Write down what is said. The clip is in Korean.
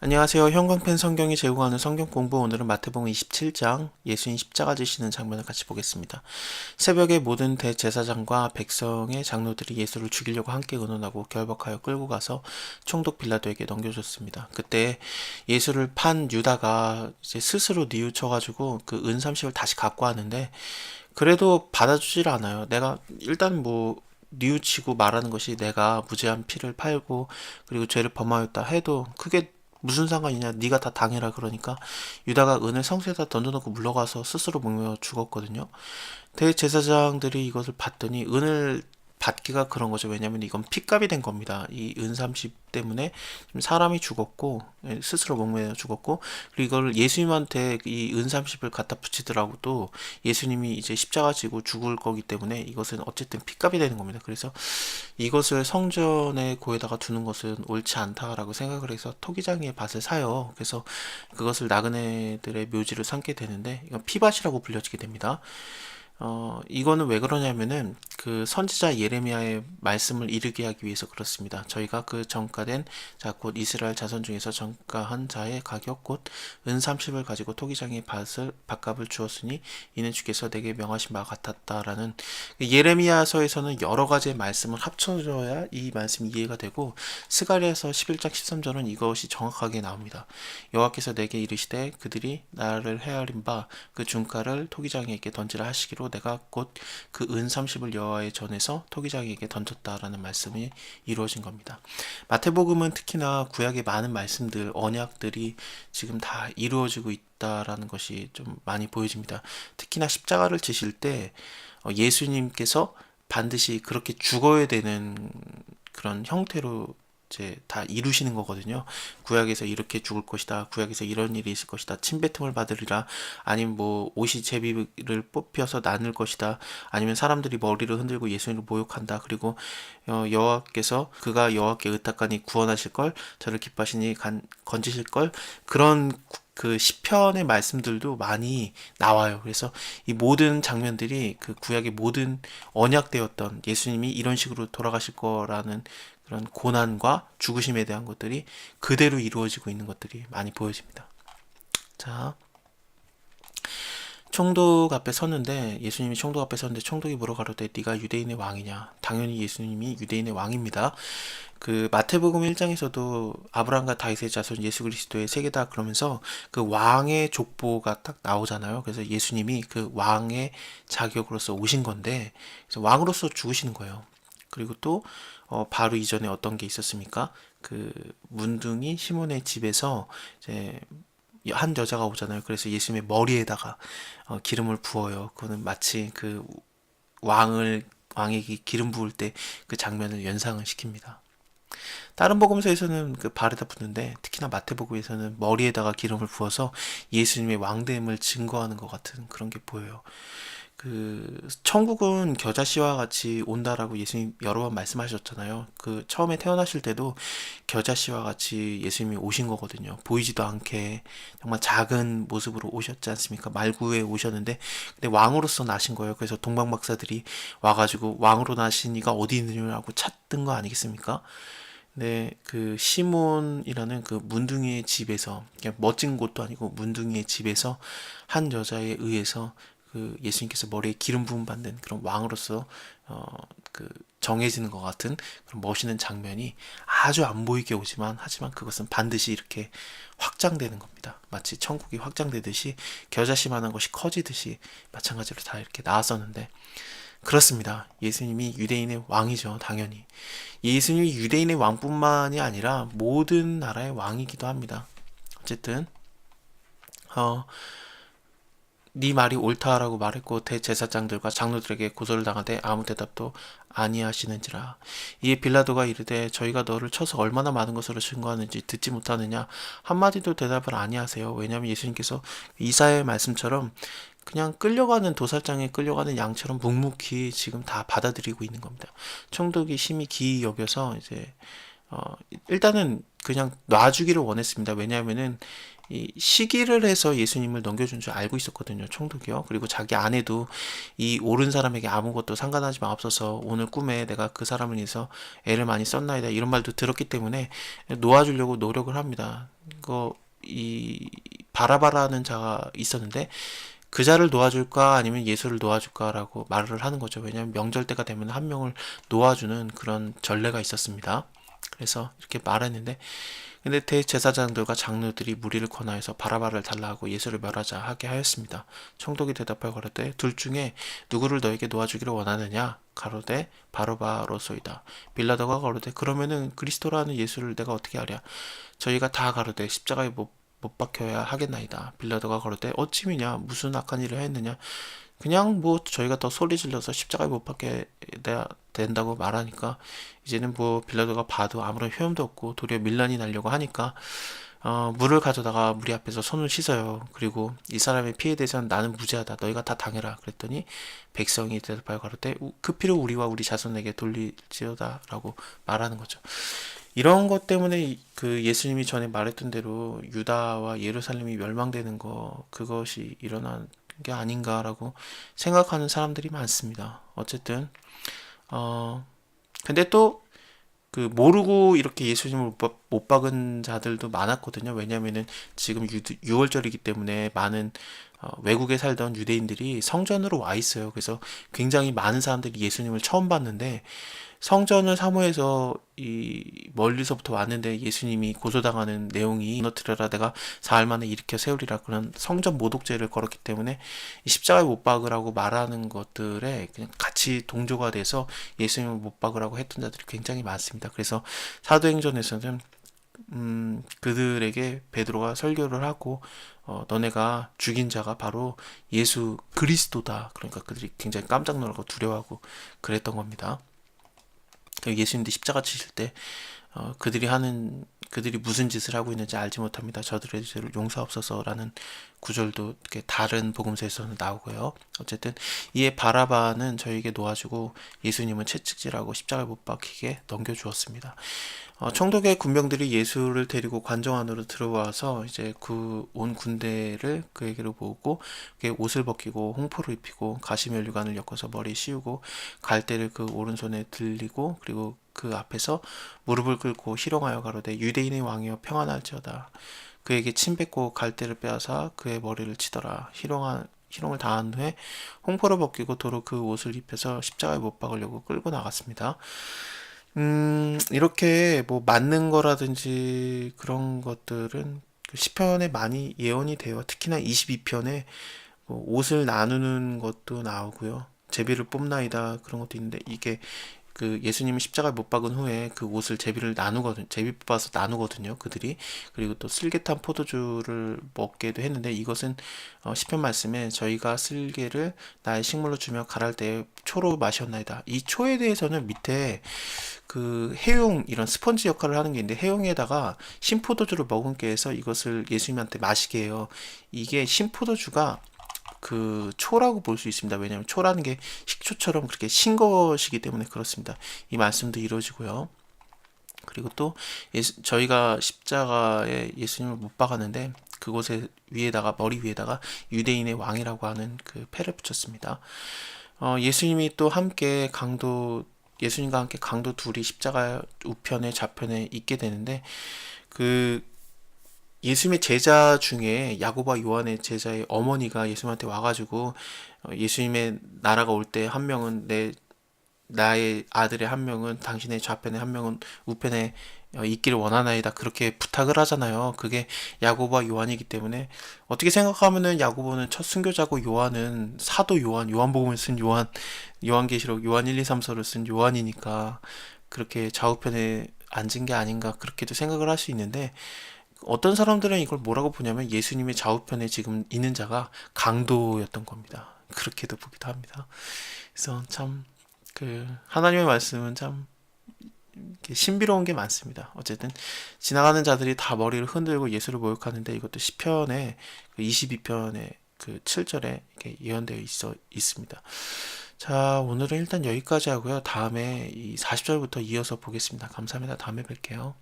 안녕하세요. 형광펜 성경이 제공하는 성경 공부, 오늘은 마태복음 27장 예수님 십자가 지시는 장면을 같이 보겠습니다. 새벽에 모든 대제사장과 백성의 장로들이 예수를 죽이려고 함께 의논하고 결박하여 끌고 가서 총독 빌라도에게 넘겨줬습니다. 그때 예수를 판 유다가 이제 스스로 뉘우쳐가지고 그 은30을 다시 갖고 왔는데, 그래도 받아주질 않아요. 내가 일단 뭐 뉘우치고 말하는 것이 내가 무죄한 피를 팔고 그리고 죄를 범하였다 해도 그게 무슨 상관이냐, 네가 다 당해라. 그러니까 유다가 은을 성소에다 던져놓고 물러가서 스스로 목매어 죽었거든요. 대제사장들이 이것을 봤더니 은을 받기가 그런 거죠. 왜냐면 이건 핏값이 된 겁니다. 이 은30 때문에 지금 사람이 죽었고, 스스로 목매어 죽었고, 그리고 이걸 예수님한테 이 은30을 갖다 붙이더라고도 예수님이 이제 십자가 지고 죽을 거기 때문에 이것은 어쨌든 핏값이 되는 겁니다. 그래서 이것을 성전의 고에다가 두는 것은 옳지 않다라고 생각을 해서 토기장이의 밭을 사요. 그래서 그것을 나그네들의 묘지로 삼게 되는데, 이건 피밭이라고 불려지게 됩니다. 이거는 왜 그러냐면은 그 선지자 예레미야의 말씀을 이르게 하기 위해서 그렇습니다. 저희가 그 정가된 자 곧 이스라엘 자손 중에서 정가한 자의 가격 곧 은30을 가지고 토기장의 밭값을 주었으니 이는 주께서 내게 명하신 바와 같았다라는, 예레미야서에서는 여러 가지의 말씀을 합쳐져야 이 말씀이 이해가 되고, 스가랴서 11장 13절은 이것이 정확하게 나옵니다. 여호와께서 내게 이르시되 그들이 나를 헤아린 바 그 중가를 토기장에게 던지라 하시기로 내가 곧 그 은30을 여호와의 전에서 토기장에게 던졌다라는 말씀이 이루어진 겁니다. 마태복음은 특히나 구약의 많은 말씀들, 언약들이 지금 다 이루어지고 있다라는 것이 좀 많이 보여집니다. 특히나 십자가를 지실 때 예수님께서 반드시 그렇게 죽어야 되는 그런 형태로 이제 다 이루시는 거거든요. 구약에서 이렇게 죽을 것이다. 구약에서 이런 일이 있을 것이다. 침뱉음을 받으리라. 아니면 뭐 옷이 제비를 뽑혀서 나눌 것이다. 아니면 사람들이 머리를 흔들고 예수님을 모욕한다. 그리고 여호와께서 그가 여호와께 의탁하니 구원하실 걸, 저를 기뻐하시니 건지실 걸, 그런 그 시편의 말씀들도 많이 나와요. 그래서 이 모든 장면들이 그 구약의 모든 언약되었던 예수님이 이런 식으로 돌아가실 거라는 그런 고난과 죽으심에 대한 것들이 그대로 이루어지고 있는 것들이 많이 보여집니다. 자, 총독 앞에 섰는데, 예수님이 총독 앞에 섰는데 총독이 물어가로되 네가 유대인의 왕이냐. 당연히 예수님이 유대인의 왕입니다. 그 마태복음 1장에서도 아브라함과 다윗의 자손 예수 그리스도의 세계다 그러면서 그 왕의 족보가 딱 나오잖아요. 그래서 예수님이 그 왕의 자격으로서 오신 건데, 그래서 왕으로서 죽으시는 거예요. 그리고 또 바로 이전에 어떤 게 있었습니까? 그 문둥이 시몬의 집에서 이제 한 여자가 오잖아요. 그래서 예수님의 머리에다가 기름을 부어요. 그거는 마치 그 왕에게 기름 부을 때 그 장면을 연상을 시킵니다. 다른 복음서에서는 그 발에다 붓는데, 특히나 마태복음에서는 머리에다가 기름을 부어서 예수님의 왕됨을 증거하는 것 같은 그런 게 보여요. 그 천국은 겨자씨와 같이 온다라고 예수님 여러 번 말씀하셨잖아요. 그 처음에 태어나실 때도 겨자씨와 같이 예수님이 오신 거거든요. 보이지도 않게 정말 작은 모습으로 오셨지 않습니까? 말구에 오셨는데, 근데 왕으로서 나신 거예요. 그래서 동방박사들이 와가지고 왕으로 나신 이가 어디 있느냐고 찾던 거 아니겠습니까? 네, 그 시몬이라는 그 문둥이의 집에서, 그냥 멋진 곳도 아니고 문둥이의 집에서 한 여자에 의해서 그 예수님께서 머리에 기름 부음 받는 그런 왕으로서 그 정해지는 것 같은 그런 멋있는 장면이 아주 안 보이게 오지만, 하지만 그것은 반드시 이렇게 확장되는 겁니다. 마치 천국이 확장되듯이 겨자씨만한 것이 커지듯이 마찬가지로 다 이렇게 나왔었는데, 그렇습니다. 예수님이 유대인의 왕이죠, 당연히. 예수님이 유대인의 왕뿐만이 아니라 모든 나라의 왕이기도 합니다. 어쨌든 네 말이 옳다라고 말했고 대제사장들과 장로들에게 고소를 당하되 아무 대답도 아니하시는지라. 이에 빌라도가 이르되 저희가 너를 쳐서 얼마나 많은 것으로 증거하는지 듣지 못하느냐. 한마디도 대답을 아니하세요. 왜냐하면 예수님께서 이사야의 말씀처럼 그냥 끌려가는, 도살장에 끌려가는 양처럼 묵묵히 지금 다 받아들이고 있는 겁니다. 총독이 심히 기이 여겨서 이제 일단은 그냥 놔주기를 원했습니다. 왜냐하면은 이 시기를 해서 예수님을 넘겨준 줄 알고 있었거든요. 총독이요. 그리고 자기 아내도 이 옳은 사람에게 아무것도 상관하지 마옵소서. 오늘 꿈에 내가 그 사람을 위해서 애를 많이 썼나이다. 이런 말도 들었기 때문에 놓아주려고 노력을 합니다. 이 바라바라는 자가 있었는데 그 자를 놓아줄까 아니면 예수를 놓아줄까라고 말을 하는 거죠. 왜냐하면 명절 때가 되면 한 명을 놓아주는 그런 전례가 있었습니다. 그래서 이렇게 말했는데 근데 대제사장들과 장로들이 무리를 권하여서 바라바를 달라 하고 예수를 멸하자 하게 하였습니다. 총독이 대답하여 가로되 둘 중에 누구를 너에게 놓아주기를 원하느냐? 가로되 바로바로소이다. 빌라도가 가로되 그러면은 그리스도라는 예수를 내가 어떻게 하랴? 저희가 다 가로되 십자가에 못 박혀야 하겠나이다. 빌라도가 가로되 어찌미냐 무슨 악한 일을 했느냐? 그냥 뭐 저희가 더 소리 질러서 십자가에 못 박게 된다고 말하니까 이제는 뭐 빌라도가 봐도 아무런 효험도 없고 도리어 밀란이 나려고 하니까 물을 가져다가 무리 앞에서 손을 씻어요. 그리고 이 사람의 피에 대해서는 나는 무죄하다. 너희가 다 당해라. 그랬더니 백성이 대답하여 가로되 그 피를 우리와 우리 자손에게 돌릴지어다 라고 말하는 거죠. 이런 것 때문에 그 예수님이 전에 말했던 대로 유다와 예루살렘이 멸망되는 거 그것이 일어난 게 아닌가라고 생각하는 사람들이 많습니다. 어쨌든 근데 또 그 모르고 이렇게 예수님을 못 박은 자들도 많았거든요. 왜냐면은 지금 유월절이기 때문에 많은 외국에 살던 유대인들이 성전으로 와 있어요. 그래서 굉장히 많은 사람들이 예수님을 처음 봤는데 성전을 사모해서 이 멀리서부터 왔는데 예수님이 고소당하는 내용이 무너뜨려라 내가 사흘 만에 일으켜 세우리라 그런 성전 모독죄를 걸었기 때문에 이 십자가에 못 박으라고 말하는 것들에 그냥 같이 동조가 돼서 예수님을 못 박으라고 했던 자들이 굉장히 많습니다. 그래서 사도행전에서는 그들에게 베드로가 설교를 하고 너네가 죽인 자가 바로 예수 그리스도다. 그러니까 그들이 굉장히 깜짝 놀라고 두려워하고 그랬던 겁니다. 예수님도 십자가 치실 때 그들이 무슨 짓을 하고 있는지 알지 못합니다. 저들의 죄를 용서하옵소서라는 구절도 이렇게 다른 복음서에서는 나오고요. 어쨌든 이에 바라바는 저에게 놓아주고 예수님은 채찍질하고 십자가에 못 박히게 넘겨주었습니다. 총독의 군병들이 예수를 데리고 관정 안으로 들어와서 이제 그 온 군대를 그에게로 모으고 그의 옷을 벗기고 홍포를 입히고 가시면류관을 엮어서 머리에 씌우고 갈대를 그 오른손에 들리고 그리고 그 앞에서 무릎을 꿇고 희롱하여 가로되 유대인의 왕이여 평안할지어다. 그에게 침 뱉고 갈대를 빼앗아 그의 머리를 치더라. 희롱을 당한 후에 홍포를 벗기고 도로 그 옷을 입혀서 십자가에 못 박으려고 끌고 나갔습니다. 이렇게 뭐 맞는 거라든지 그런 것들은 그 시편에 많이 예언이 돼요. 특히나 22편에 뭐 옷을 나누는 것도 나오고요. 제비를 뽑나이다 그런 것도 있는데 이게 그 예수님이 십자가에 못 박은 후에 그 옷을 제비 뽑아서 나누거든요. 그들이 그리고 또 슬개탄 포도주를 먹게도 했는데 이것은 시편 말씀에 저희가 슬개를 나의 식물로 주며 갈할 때 초로 마셨나이다. 이 초에 대해서는 밑에 그 해용 이런 스펀지 역할을 하는 게 있는데 해용에다가 신포도주를 머금게 해서 이것을 예수님한테 마시게 해요. 이게 신포도주가 그 초라고 볼 수 있습니다. 왜냐하면 초라는 게 식초처럼 그렇게 신 것이기 때문에 그렇습니다. 이 말씀도 이루어지고요. 그리고 또 저희가 십자가에 예수님을 못 박았는데 그곳에 머리 위에다가 유대인의 왕이라고 하는 그 패를 붙였습니다. 예수님이 또 함께 예수님과 함께 강도 둘이 십자가 우편에 좌편에 있게 되는데 그 예수님의 제자 중에 야고보와 요한의 제자의 어머니가 예수님한테 와가지고 예수님의 나라가 올 때 한 명은 나의 아들의 한 명은 당신의 좌편에 한 명은 우편에 있기를 원하나이다 그렇게 부탁을 하잖아요. 그게 야고보와 요한이기 때문에 어떻게 생각하면은 야고보는 첫 순교자고 요한은 사도 요한복음을 쓴 요한계시록 요한 1, 2, 3서를 쓴 요한이니까 그렇게 좌우편에 앉은 게 아닌가 그렇게도 생각을 할 수 있는데 어떤 사람들은 이걸 뭐라고 보냐면 예수님의 좌우편에 지금 있는 자가 강도였던 겁니다. 그렇게도 보기도 합니다. 그래서 참 그 하나님의 말씀은 참 신비로운 게 많습니다. 어쨌든 지나가는 자들이 다 머리를 흔들고 예수를 모욕하는데 이것도 시편의 22편의 그 7절에 이렇게 예언되어 있습니다. 자, 오늘은 일단 여기까지 하고요. 다음에 이 40절부터 이어서 보겠습니다. 감사합니다. 다음에 뵐게요.